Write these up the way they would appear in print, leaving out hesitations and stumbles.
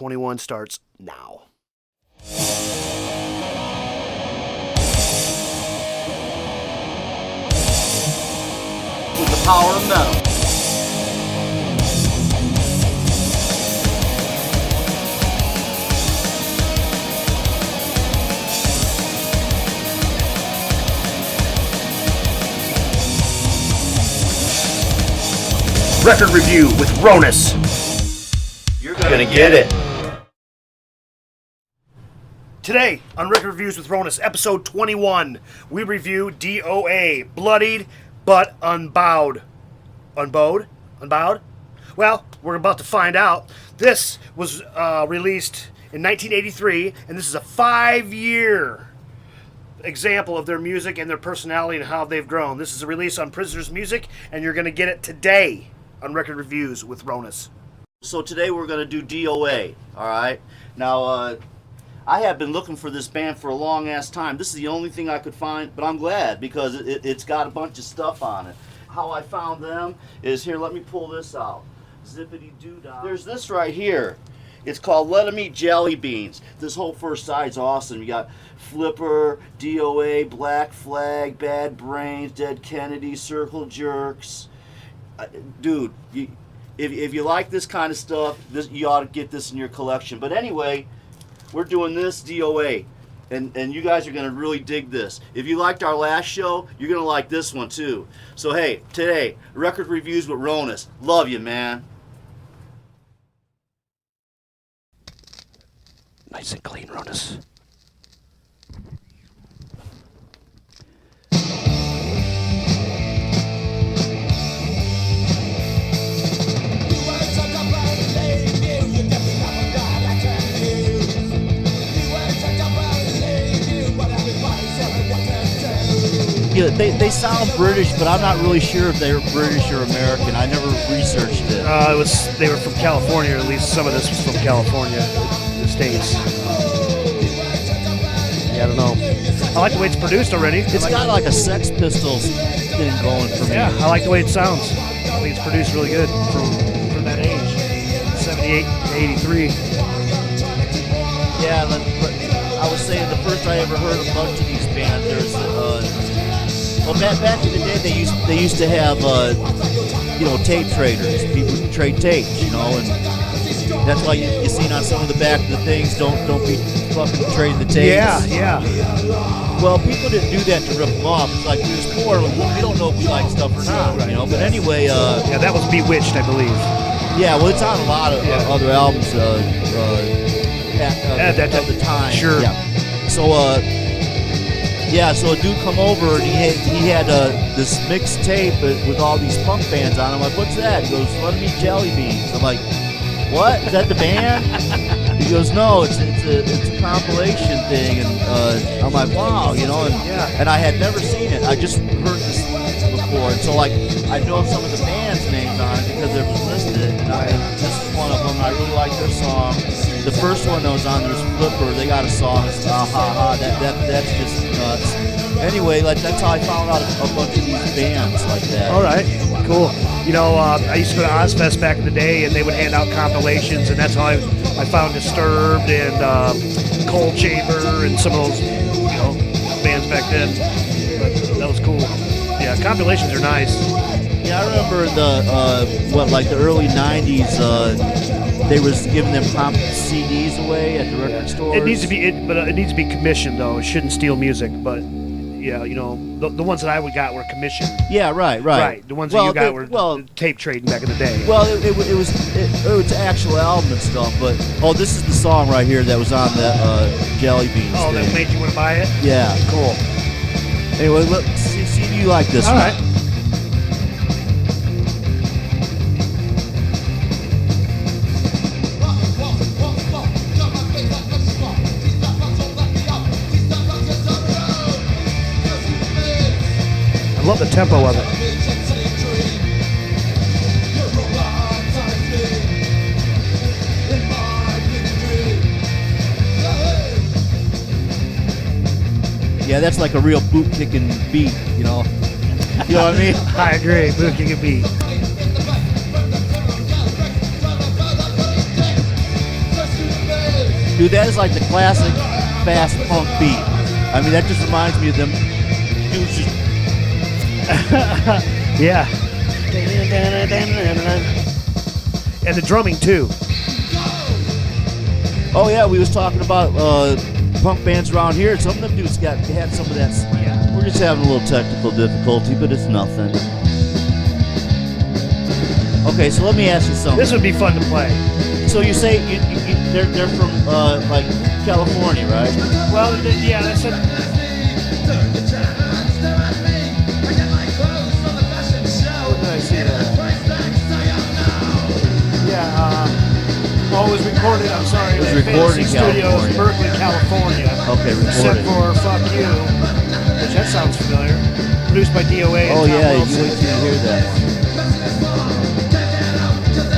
21 starts now. With the power of metal. Record review with RONUS. You're gonna get it. Today on Record Reviews with RONUS, episode 21, we review D.O.A. Bloodied but Unbowed. Unbowed? Unbowed? Well, we're about to find out. This was released in 1983, and this is a 5-year example of their music and their personality and how they've grown. This is a release on Prisoners Music, and you're going to get it today on Record Reviews with RONUS. So today we're going to do D.O.A., all right? Now, I have been looking for this band for a long-ass time. This is the only thing I could find, but I'm glad because it's got a bunch of stuff on it. How I found them is here, let me pull this out. Zippity-doo-dah. There's this right here. It's called Let 'Em Eat Jelly Beans. This whole first side's awesome. You got Flipper, D.O.A., Black Flag, Bad Brains, Dead Kennedy, Circle Jerks. Dude, if you like this kind of stuff, you ought to get this in your collection. But anyway, we're doing this D.O.A., and you guys are going to really dig this. If you liked our last show, you're going to like this one too. So hey, today, Record Reviews with RONUS. Love you, man. Nice and clean, RONUS. Yeah, they sound British, but I'm not really sure if they're British or American. I never researched it. They were from California, or at least some of this was from California, the States. Yeah, I don't know. I like the way it's produced already. It's got like a Sex Pistols thing going for me. Yeah, I like the way it sounds. I think it's produced really good for that age, 78 to 83. Yeah, but I was saying the first I ever heard a bunch of these bands, there's back in the day they used to have tape traders. People would trade tapes, and that's why you seen on some of the back of the things, don't be fucking trading the tapes. Yeah. Well, people didn't do that to rip them off. It's like we was poor, we don't know if we like stuff or not, right. But anyway, yeah, that was Bewitched, I believe. Yeah, well, it's on a lot of other albums at the time. Sure. Yeah. So a dude come over and he had this mixed tape with all these punk bands on it. I'm like, what's that? He goes, Let 'Em Eat Jelly Beans. I'm like, what? Is that the band? He goes, no, it's a compilation thing. And I'm like, wow, and I had never seen it. I just heard this before. And so I know some of the band's names on it because they're listed. And this is one of them. I really like their song. The first one that was on there's Flipper. They got a song. It's Ha Ha Ha. That's just nuts. Anyway, that's how I found out a bunch of these bands like that. All right, cool. I used to go to Ozfest back in the day, and they would hand out compilations, and that's how I found Disturbed and Cold Chamber and some of those bands back then. But that was cool. Yeah, compilations are nice. Yeah, I remember the early '90s. They was giving them comp CDs away at the record stores. It needs to be commissioned though. It shouldn't steal music, but yeah, the ones that I got were commissioned. Yeah, right. Right. The ones that you got were tape trading back in the day. Well, it was actual album and stuff, but this is the song right here that was on that Jelly Beans. Oh, thing. That made you want to buy it? Yeah. Cool. Anyway, let's see if you like this All one. right. I love the tempo of it. Yeah, that's like a real boot-kicking beat, you know? You know what I mean? I agree, boot-kicking beat. Dude, that is like the classic fast punk beat. I mean, that just reminds me of them dudes just... Yeah. And the drumming too. Oh yeah, we was talking about punk bands around here. Some of them dudes had some of that. Yeah. We're just having a little technical difficulty, but it's nothing. Okay, so let me ask you something. This would be fun to play. So you say they're from like California, right? Well, yeah, that's it. Where did I see that? Yeah, oh, it was recorded, I'm sorry. It was at recorded in Fantasy Studios, California. Berkeley, California. Okay, Except recorded. for Fuck You, which that sounds familiar. Produced by D.O.A. and Oh Tom yeah, you Wilson. wait till you hear that one.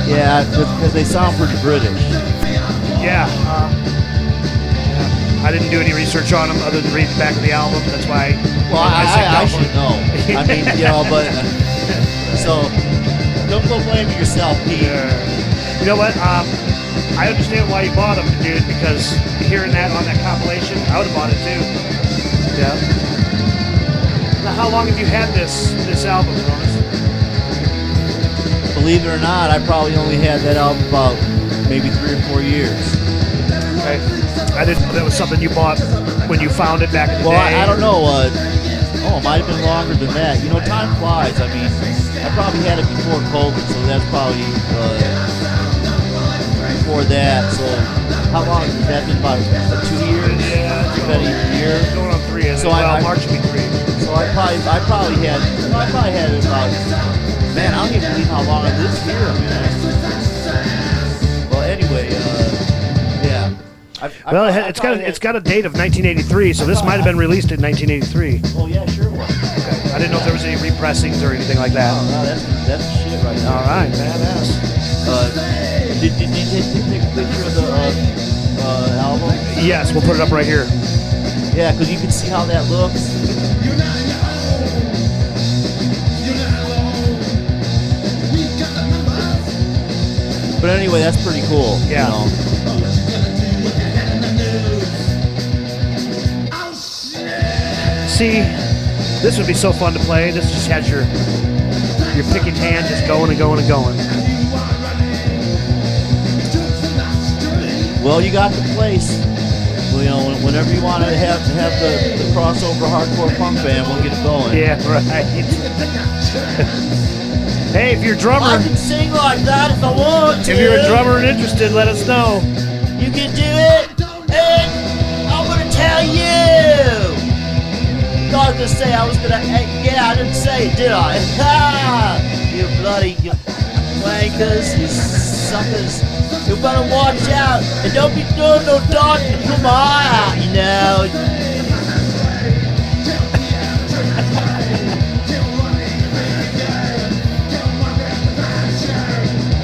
Yeah, because they sound pretty British. Yeah, yeah. I didn't do any research on them other than read the back of the album. That's why. Well, I should know. I mean, you know, but so don't go blaming yourself, Pete. You know what? I understand why you bought them, dude. Because hearing that on that compilation, I would have bought it too. Yeah. Now, how long have you had this album, Ronus? Believe it or not, I probably only had that album about maybe 3 or 4 years. Okay. I didn't know that was something you bought when you found it back in the Well, day. I don't know. Oh, it might have been longer than that. You know, time flies. I mean, I probably had it before COVID, so that's probably before that. So how long has that been? About 2 years? Yeah, it's About a year. going on 3. So March will be 3. So I probably had it about. Man, I don't even believe how long I lived here, man. Well, anyway, yeah. Well, it's got a date of 1983, so this might have been released in 1983. Oh yeah, sure was. Okay. I didn't know if there was any repressings or anything like that. Oh, no, that's shit right now. All right, badass. Did you take a picture of the album? Yes, we'll put it up right here. Yeah, because you can see how that looks. But anyway, that's pretty cool. Yeah. You know? See, this would be so fun to play. This just has your picking hand just going and going and going. Well, you got the place. Well, you know, whenever you want to have the crossover hardcore punk band, we'll get it going. Yeah, right. Hey, if you're a drummer, I can sing like that if I want to. if you're a drummer and interested, let us know. You can do it, and I'm gonna tell you. I was gonna say I was gonna. Yeah, I didn't say it, did I? Ha! You bloody wankers, you suckers. You better watch out and don't be doing no dodging from my eye out, you know.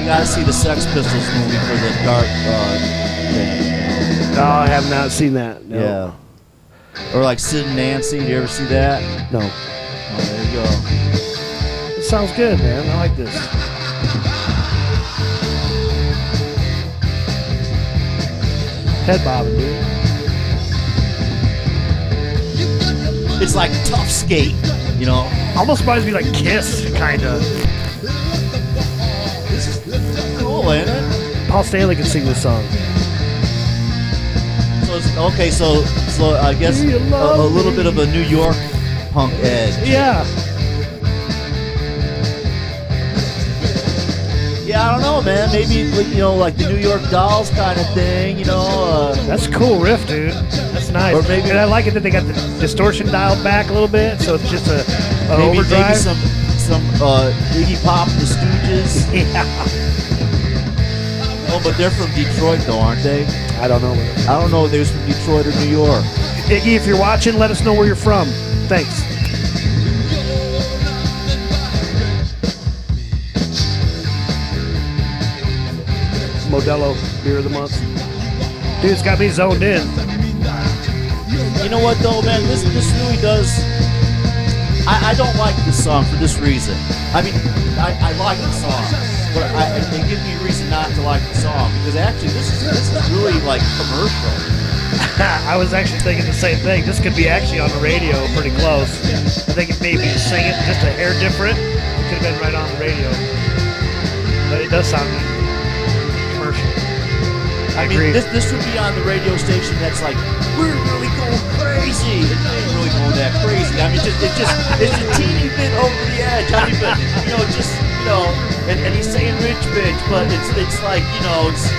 You gotta see the Sex Pistols movie for the dark thing. No, I have not seen that. No. Yeah. Or like Sid and Nancy, did you ever see that? No. Oh, there you go. It sounds good, man. I like this. Head bobbing, dude. It's like tough skate, you know? Almost reminds me like Kiss, kind of. This is cool, ain't it? Paul Stanley can sing this song. So it's, okay, so I guess a little bit of a New York punk edge. Yeah. Yeah, I don't know, man. Maybe, you know, like the New York Dolls kind of thing, you know? That's a cool riff, dude. That's nice. Or maybe- and I like it that they got the distortion dialed back a little bit, so it's just an maybe overdrive. some Iggy Pop and the Stooges. Yeah. Oh, but they're from Detroit, though, aren't they? I don't know. I don't know if they was from Detroit or New York. Iggy, if you're watching, let us know where you're from. Thanks. Modelo beer of the month. Dude, it's got me zoned in. You know what, though, man? This really does. I don't like this song for this reason. I mean, I like the song. but it gives me a reason not to like the song because actually this is really like commercial. I was actually thinking the same thing. This could be actually on the radio pretty close. I think it may be singing just a hair different. It could have been right on the radio. But it does sound commercial. I agree. This would be on the radio station that's like, we're really going crazy. It ain't really going that crazy. I mean, it's a teeny bit over the edge. I mean, but, and he's saying rich bitch, but it's like, it's...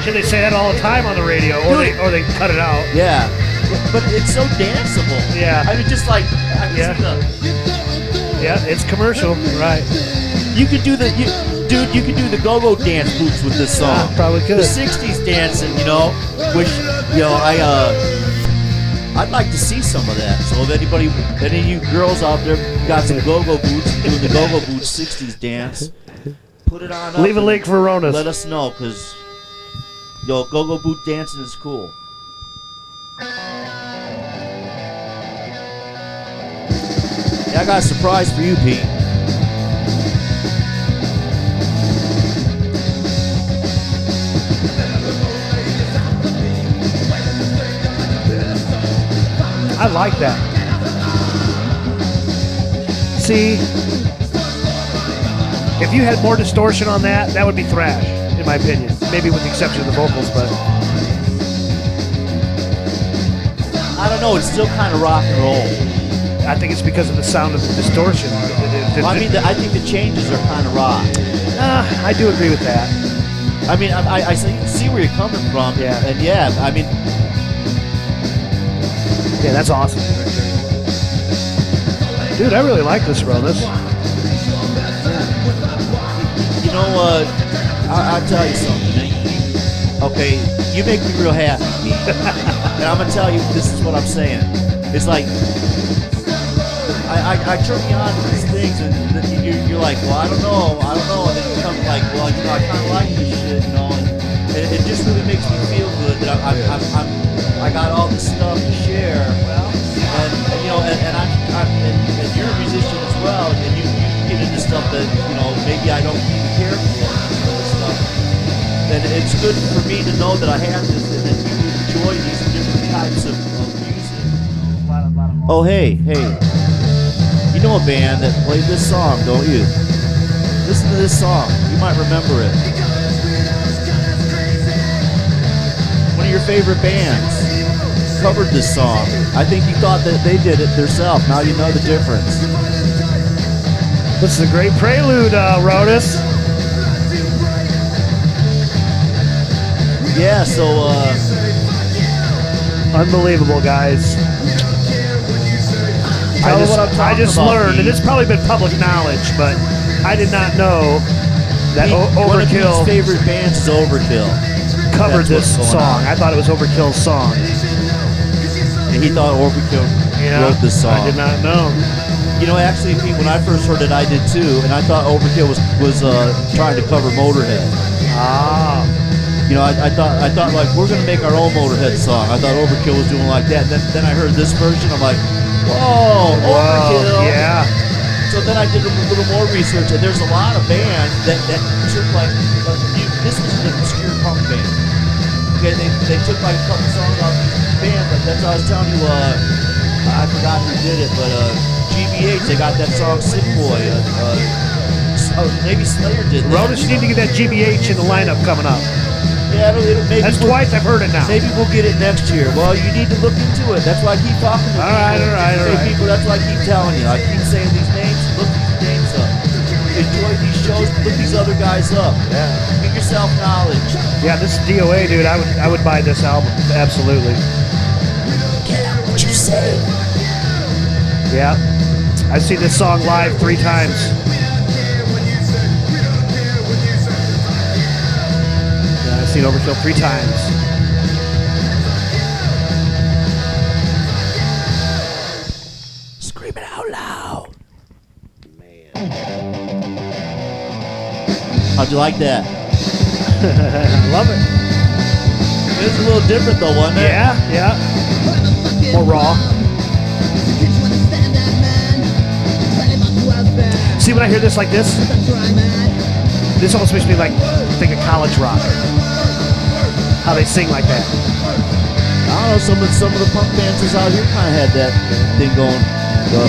Should they say that all the time on the radio, or they cut it out? Yeah, but it's so danceable. Yeah. I mean, just like, yeah, it's commercial, right? You could do the go-go dance boots with this song. Yeah, probably could. The 60s dancing, which, I'd like to see some of that. So if any of you girls out there got some go-go boots, doing the go-go boots 60s dance, put it on up. Leave a link for RONUS. Let us know, because, go-go boot dancing is cool. Yeah, I got a surprise for you, Pete. I like that. See, if you had more distortion on that, that would be thrash, in my opinion. Maybe with the exception of the vocals, but... I don't know, it's still kind of rock and roll. I think it's because of the sound of the distortion. I think the changes are kind of rock. I do agree with that. I mean, I see where you're coming from. Yeah. And yeah, I mean... Yeah, that's awesome. Dude, I really like this, RONUS. I'll tell you something. Okay, you make me real happy, Pete. And I'm going to tell you, this is what I'm saying. It's like, I turn you on to these things, and then you're like, well, I don't know. And then you come like, well, I kind of like this shit, and it just really makes me feel good that I got all this stuff to share, and you're a musician as well, and you get into stuff that maybe I don't even care for this stuff. And it's good for me to know that I have this and that you enjoy these different types of music. Oh hey, you know a band that played this song, don't you? Listen to this song. You might remember it. One of your favorite bands covered this song. I think you thought that they did it themselves. Now you know the difference. This is a great prelude, RONUS. Yeah, so unbelievable, guys. I just learned, Pete. and it's probably been public knowledge, but I did not know that one of Overkill Pete's favorite bands is Overkill. Covered this song. I thought it was Overkill's song. And he thought Overkill wrote this song. I did not know. Actually, Pete, when I first heard it, I did too, and I thought Overkill was trying to cover Motorhead. Ah. I thought like we're gonna make our own Motorhead song. I thought Overkill was doing like that. And then I heard this version. I'm like, whoa, Overkill. Yeah. So then I did a little more research, and there's a lot of bands that took like this was an obscure punk band. Okay, they took like a couple songs off these bands. Like that's what I was telling you. I forgot who did it, but GBH, they got that song Sick Boy. Maybe Slayer did that. RONUS, you need to get that GBH in the lineup coming up. Yeah, maybe that's twice I've heard it now. Maybe we'll get it next year. Well, you need to look into it. That's why I keep talking to people. All right. People, that's why I keep telling you. I keep saying these names. Look these names up. Enjoy these shows. Look these other guys up. Yeah. Get yourself knowledge. Yeah, this is D.O.A, dude. I would buy this album. Absolutely. Get out what you say. Yeah. I've seen this song live 3 times. Yeah, I've seen Overkill 3 times. Scream it out loud. Man. How'd you like that? I love it. It was a little different though, wasn't it? Yeah. More raw. See, when I hear this like this, This almost makes me like think of college rock. How they sing like that. I don't know, some of the punk bands out here kind of had that thing going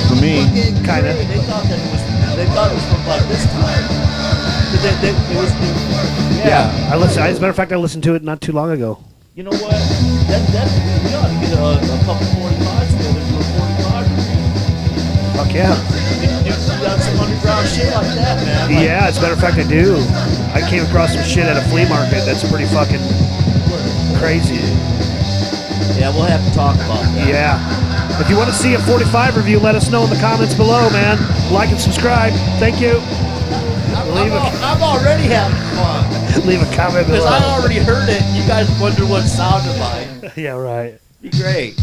for me. Kind of. They thought it was from like this time. It was, Yeah. As a matter of fact, I listened to it not too long ago. You know what? We ought to get a couple 45s together for a 45. Fuck yeah. You got some underground shit like that, man. Like, Yeah, as a matter of fact, I do. I came across some shit at a flea market that's pretty fucking crazy. yeah, we'll have to talk about that. Yeah. If you want to see a 45 review, let us know in the comments below, man. Like and subscribe. Thank you. I'm already having fun. Leave a comment Because below. I already heard it. You guys wonder what it sounded like. Yeah, right. Be great.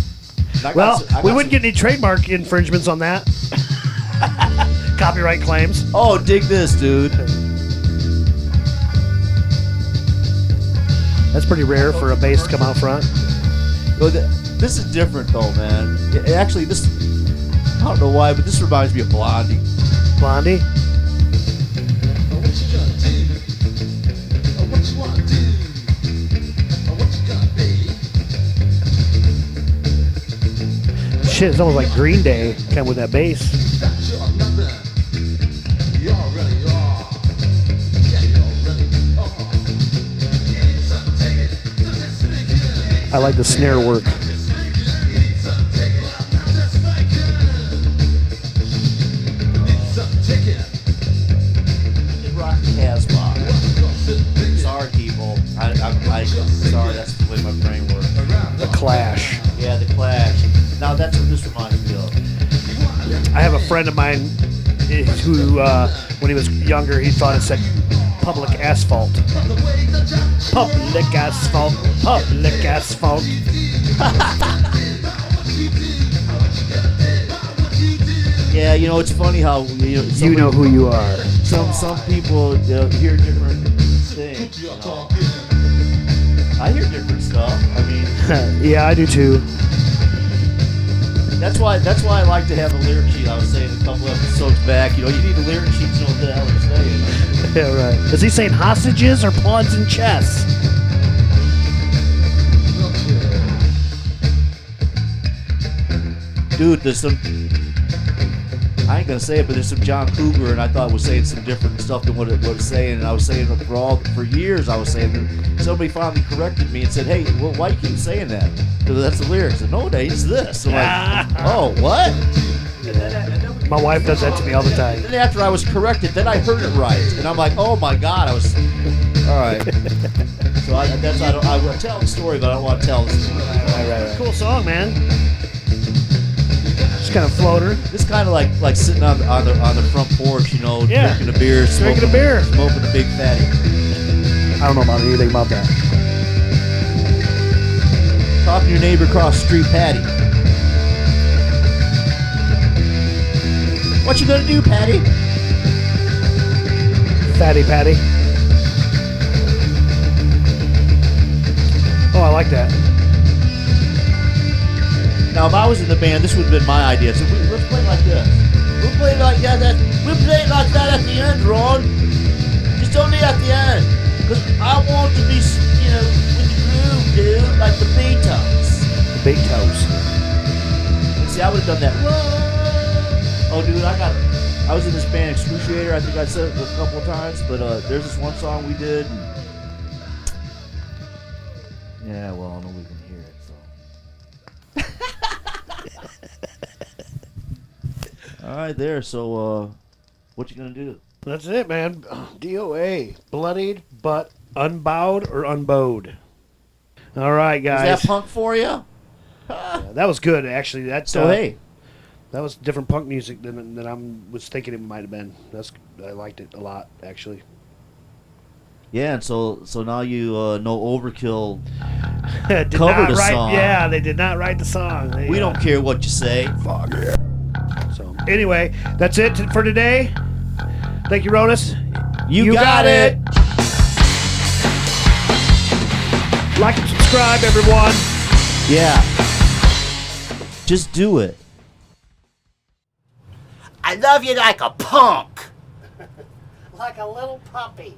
Well, we wouldn't get any trademark infringements on that. Copyright claims. Oh, dig this, dude. That's pretty rare for a bass to come out front. This is different, though, man. Actually, this... I don't know why, but this reminds me of Blondie. Blondie? Shit, it's almost like Green Day, kind of with that bass. I like the snare work. Rock Casbah. Sorry, people. I'm sorry, that's the way my brain works. The Clash. Yeah, the Clash. Now that's what this reminds me of. I have a friend of mine who, when he was younger, he thought it said public asphalt. Public asphalt. Public asphalt. Yeah, you know, it's funny how You know who you are. Some people hear different things. You know? I hear different stuff. I mean, Yeah, I do too. that's why I like to have a lyric sheet. I was saying a couple episodes back. You know, you need a lyric sheet to know what the hell you're saying. Yeah, right. Is he saying hostages or pawns and chess? Dude, there's some. I ain't gonna say it, but there's some John Cougar, and I thought it was saying some different stuff than what it was saying. And I was saying for years, I was saying. And somebody finally corrected me and said, "Hey, well, why you keep saying that? Because that's the lyrics." And no, it's this. I'm like, oh, what? My wife does that to me all the time. Then after I was corrected, then I heard it right, and I'm like, oh my god, I was. All right. So I will tell the story, but I don't want to tell the story. Right. Cool song, man. Just kind of floater. It's kind of like sitting on the front porch, you know, Yeah. drinking a beer, smoking a big fatty. I don't know about anything about that. Talking to your neighbor across the street, Patty. What you gonna do, Patty? Fatty Patty. Oh, I like that. Now, if I was in the band, this would have been my idea. So let's play it like this. We'll play it like that. We'll play it like that at the end, Ron. Just only at the end. Because I want to be, you know, with the groove, dude, like the Beatles. The Beatles. See, I would have done that. Oh, dude, I was in this band, Excruciator. I think I said it a couple of times. But there's this one song we did. Yeah, well, nobody can hear it, so. All right, there. So, what you gonna do? That's it, man. D.O.A. Bloodied, but unbowed or unbowed. All right, guys. Is that punk for you? That was good, actually. So hey, that was different punk music than I was thinking it might have been. I liked it a lot, actually. yeah, and so now you know Overkill Did covered not a write, song. Yeah, they did not write the song. We don't care what you say. Fuck yeah. So anyway, that's it for today. Thank you, RONUS. You got it. Like and subscribe, everyone. Yeah. Just do it. I love you like a punk. Like a little puppy.